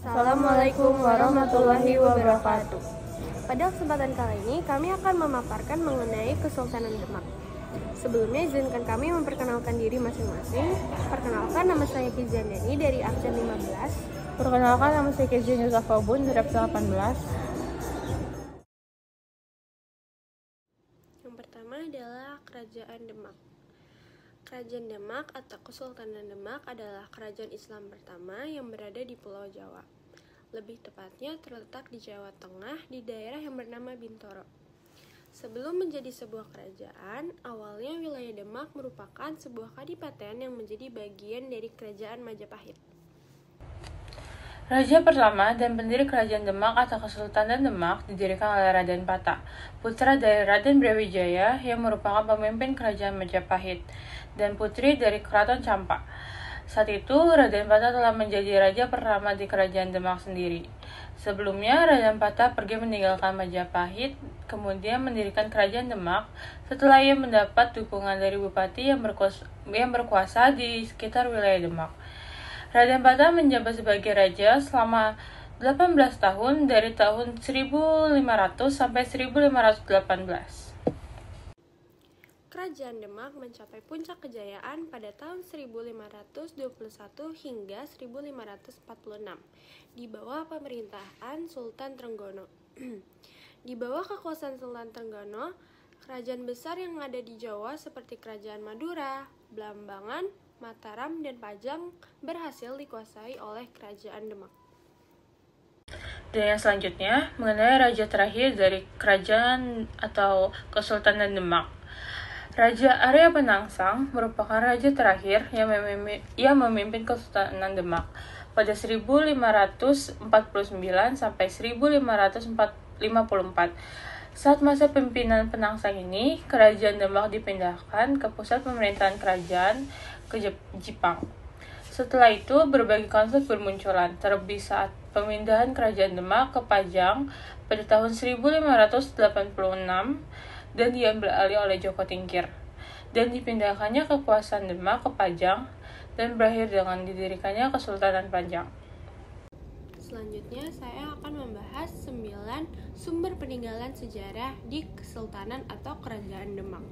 Assalamualaikum warahmatullahi wabarakatuh. Pada kesempatan kali ini, kami akan memaparkan mengenai Kesultanan Demak. Sebelumnya, izinkan kami memperkenalkan diri masing-masing. Perkenalkan, nama saya Kizandani dari absen 15. Perkenalkan, nama saya Kezia Yusafabun dari absen 18. Yang pertama adalah Kerajaan Demak. Kerajaan Demak atau Kesultanan Demak adalah kerajaan Islam pertama yang berada di Pulau Jawa. Lebih tepatnya terletak di Jawa Tengah di daerah yang bernama Bintoro. Sebelum menjadi sebuah kerajaan, awalnya wilayah Demak merupakan sebuah kadipaten yang menjadi bagian dari Kerajaan Majapahit. Raja pertama dan pendiri Kerajaan Demak atau Kesultanan Demak didirikan oleh Raden Patah, putra dari Raden Brawijaya yang merupakan pemimpin Kerajaan Majapahit, dan putri dari Keraton Campa. Saat itu, Raden Patah telah menjadi raja pertama di Kerajaan Demak sendiri. Sebelumnya, Raden Patah pergi meninggalkan Majapahit, kemudian mendirikan Kerajaan Demak setelah ia mendapat dukungan dari bupati yang berkuasa di sekitar wilayah Demak. Raden Patah menjabat sebagai raja selama 18 tahun dari tahun 1500 sampai 1518. Kerajaan Demak mencapai puncak kejayaan pada tahun 1521 hingga 1546 di bawah pemerintahan Sultan Trenggono. Di bawah kekuasaan Sultan Trenggono, kerajaan besar yang ada di Jawa seperti Kerajaan Madura, Blambangan, Mataram, dan Pajang berhasil dikuasai oleh Kerajaan Demak. Dan yang selanjutnya, mengenai raja terakhir dari kerajaan atau Kesultanan Demak. Raja Arya Penangsang merupakan raja terakhir yang memimpin Kesultanan Demak pada 1549 sampai 1554. Saat masa pimpinan Penangsang ini, Kerajaan Demak dipindahkan ke pusat pemerintahan kerajaan ke Jepang. Setelah itu, berbagai konflik bermunculan, terlebih saat pemindahan Kerajaan Demak ke Pajang pada tahun 1586 dan diambil alih oleh Joko Tingkir, dan dipindahkannya kekuasaan Demak ke Pajang dan berakhir dengan didirikannya Kesultanan Pajang. Selanjutnya, saya akan membahas 9 sumber peninggalan sejarah di Kesultanan atau Kerajaan Demak.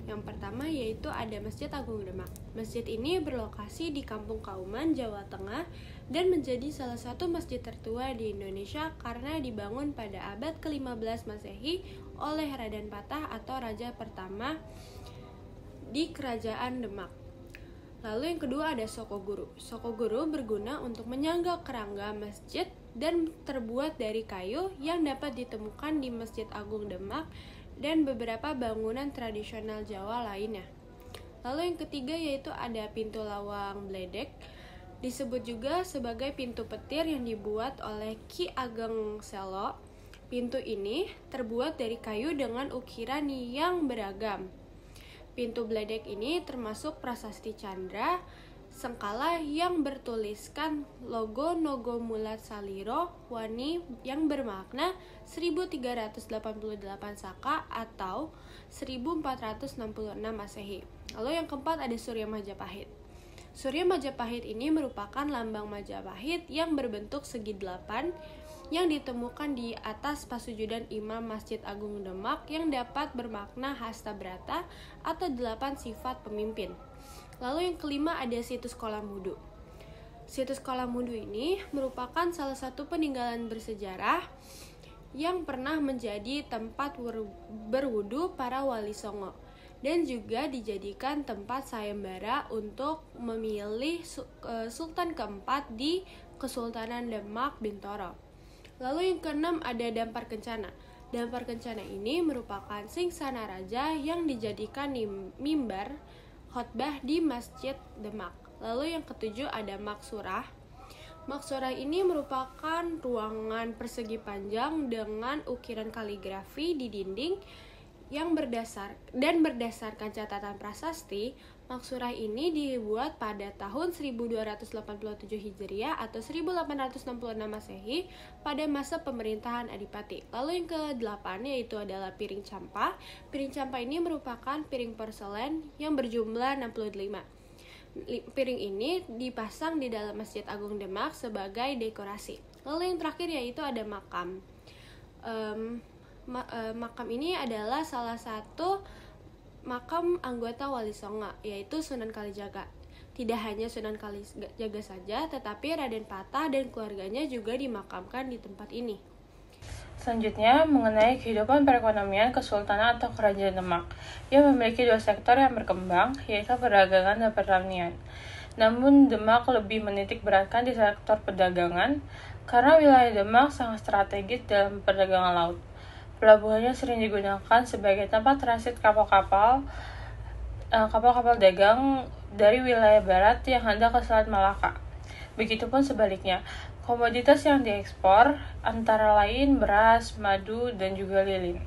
Yang pertama yaitu ada Masjid Agung Demak. Masjid ini berlokasi di Kampung Kauman, Jawa Tengah, dan menjadi salah satu masjid tertua di Indonesia karena dibangun pada abad ke-15 Masehi oleh Raden Patah atau raja pertama di Kerajaan Demak. Lalu yang kedua ada Sokoguru. Sokoguru berguna untuk menyangga kerangga masjid dan terbuat dari kayu yang dapat ditemukan di Masjid Agung Demak dan beberapa bangunan tradisional Jawa lainnya. Lalu yang ketiga yaitu ada Pintu Lawang Bledek. Disebut juga sebagai pintu petir yang dibuat oleh Ki Ageng Selo. Pintu ini terbuat dari kayu dengan ukiran yang beragam. Pintu Bledek ini termasuk prasasti Candra Sengkala yang bertuliskan logo Nogo Mulat Saliro Wani yang bermakna 1388 Saka atau 1466 Masehi. Lalu yang keempat ada Surya Majapahit. Surya Majapahit ini merupakan lambang Majapahit yang berbentuk segi 8 yang ditemukan di atas pasujudan Imam Masjid Agung Demak yang dapat bermakna hasta brata atau 8 sifat pemimpin. Lalu yang kelima ada Situs Kolam Wudu. Situs Kolam Wudu ini merupakan salah satu peninggalan bersejarah yang pernah menjadi tempat berwudu para wali songo dan juga dijadikan tempat sayembara untuk memilih Sultan keempat di Kesultanan Demak Bintoro. Lalu yang keenam ada Dampar Kencana. Dampar Kencana ini merupakan singsana raja yang dijadikan mimbar khotbah di Masjid Demak. Lalu yang ketujuh ada Maksurah. Maksurah ini merupakan ruangan persegi panjang dengan ukiran kaligrafi di dinding yang berdasarkan catatan prasasti. Maksurah ini dibuat pada tahun 1287 Hijriah atau 1866 Masehi pada masa pemerintahan Adipati. Lalu yang ke-8 yaitu adalah piring campa. Piring campa ini merupakan piring porselen yang berjumlah 65. Piring ini dipasang di dalam Masjid Agung Demak sebagai dekorasi. Lalu yang terakhir yaitu ada makam. Makam ini adalah salah satu makam anggota Wali Songo, yaitu Sunan Kalijaga. Tidak hanya Sunan Kalijaga saja, tetapi Raden Patah dan keluarganya juga dimakamkan di tempat ini. Selanjutnya, mengenai kehidupan perekonomian Kesultanan atau Kerajaan Demak. Ia memiliki dua sektor yang berkembang, yaitu perdagangan dan pertanian. Namun, Demak lebih menitik beratkan di sektor perdagangan, karena wilayah Demak sangat strategis dalam perdagangan laut. Pelabuhannya sering digunakan sebagai tempat transit kapal-kapal dagang dari wilayah barat yang hendak ke Selat Malaka. Begitupun sebaliknya, komoditas yang diekspor antara lain beras, madu, dan juga lilin.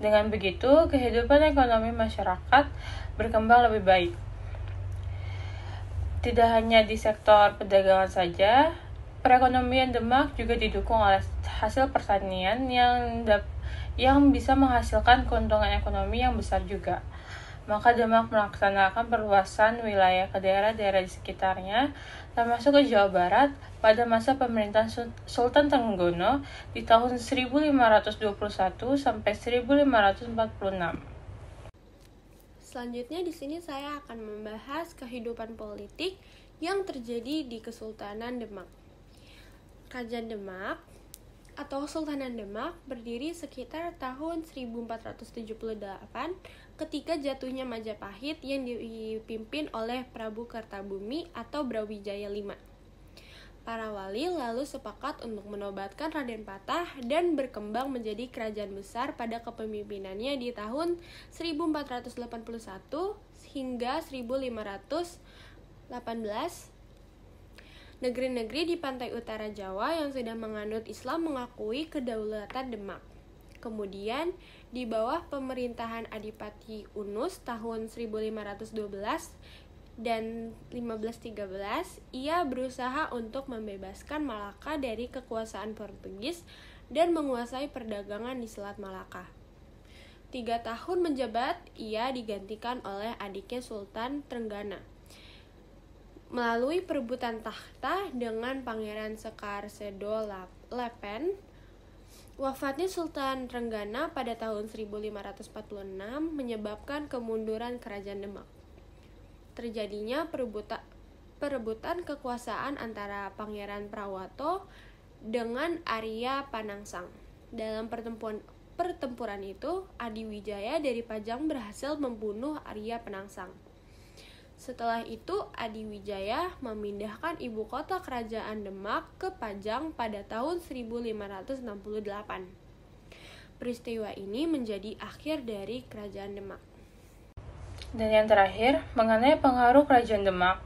Dengan begitu, kehidupan ekonomi masyarakat berkembang lebih baik. Tidak hanya di sektor perdagangan saja, perekonomian Demak juga didukung oleh hasil pertanian yang bisa menghasilkan keuntungan ekonomi yang besar juga. Maka Demak melaksanakan perluasan wilayah ke daerah-daerah di sekitarnya, termasuk ke Jawa Barat pada masa pemerintahan Sultan Trenggono di tahun 1521 sampai 1546. Selanjutnya di sini saya akan membahas kehidupan politik yang terjadi di Kesultanan Demak. Kerajaan Demak atau Kesultanan Demak berdiri sekitar tahun 1478 ketika jatuhnya Majapahit yang dipimpin oleh Prabu Kertabumi atau Brawijaya V. Para wali lalu sepakat untuk menobatkan Raden Patah dan berkembang menjadi kerajaan besar pada kepemimpinannya di tahun 1481 hingga 1518. Negeri-negeri di pantai utara Jawa yang sudah menganut Islam mengakui kedaulatan Demak. Kemudian, di bawah pemerintahan Adipati Unus tahun 1512 dan 1513, ia berusaha untuk membebaskan Malaka dari kekuasaan Portugis dan menguasai perdagangan di Selat Malaka. 3 tahun menjabat, ia digantikan oleh adiknya Sultan Trenggana. Melalui perebutan takhta dengan Pangeran Sekar Sedo Lepen, wafatnya Sultan Trenggana pada tahun 1546 menyebabkan kemunduran Kerajaan Demak. Terjadinya perebutan kekuasaan antara Pangeran Prawoto dengan Arya Panangsang. Dalam pertempuran itu, Adiwijaya dari Pajang berhasil membunuh Arya Panangsang. Setelah itu, Adiwijaya memindahkan ibu kota kerajaan Demak ke Pajang pada tahun 1568. Peristiwa ini menjadi akhir dari Kerajaan Demak. Dan yang terakhir, mengenai pengaruh Kerajaan Demak.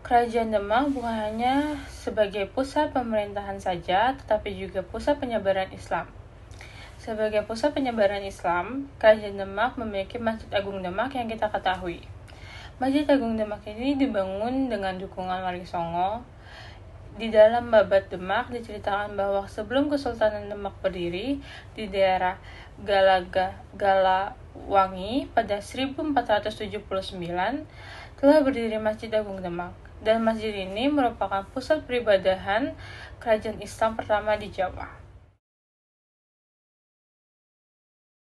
Kerajaan Demak bukan hanya sebagai pusat pemerintahan saja, tetapi juga pusat penyebaran Islam. Sebagai pusat penyebaran Islam, Kerajaan Demak memiliki Masjid Agung Demak yang kita ketahui. Masjid Agung Demak ini dibangun dengan dukungan Wali Songo. Di dalam Babat Demak diceritakan bahwa sebelum Kesultanan Demak berdiri di daerah Galawangi pada 1479 telah berdiri Masjid Agung Demak, dan masjid ini merupakan pusat peribadahan kerajaan Islam pertama di Jawa.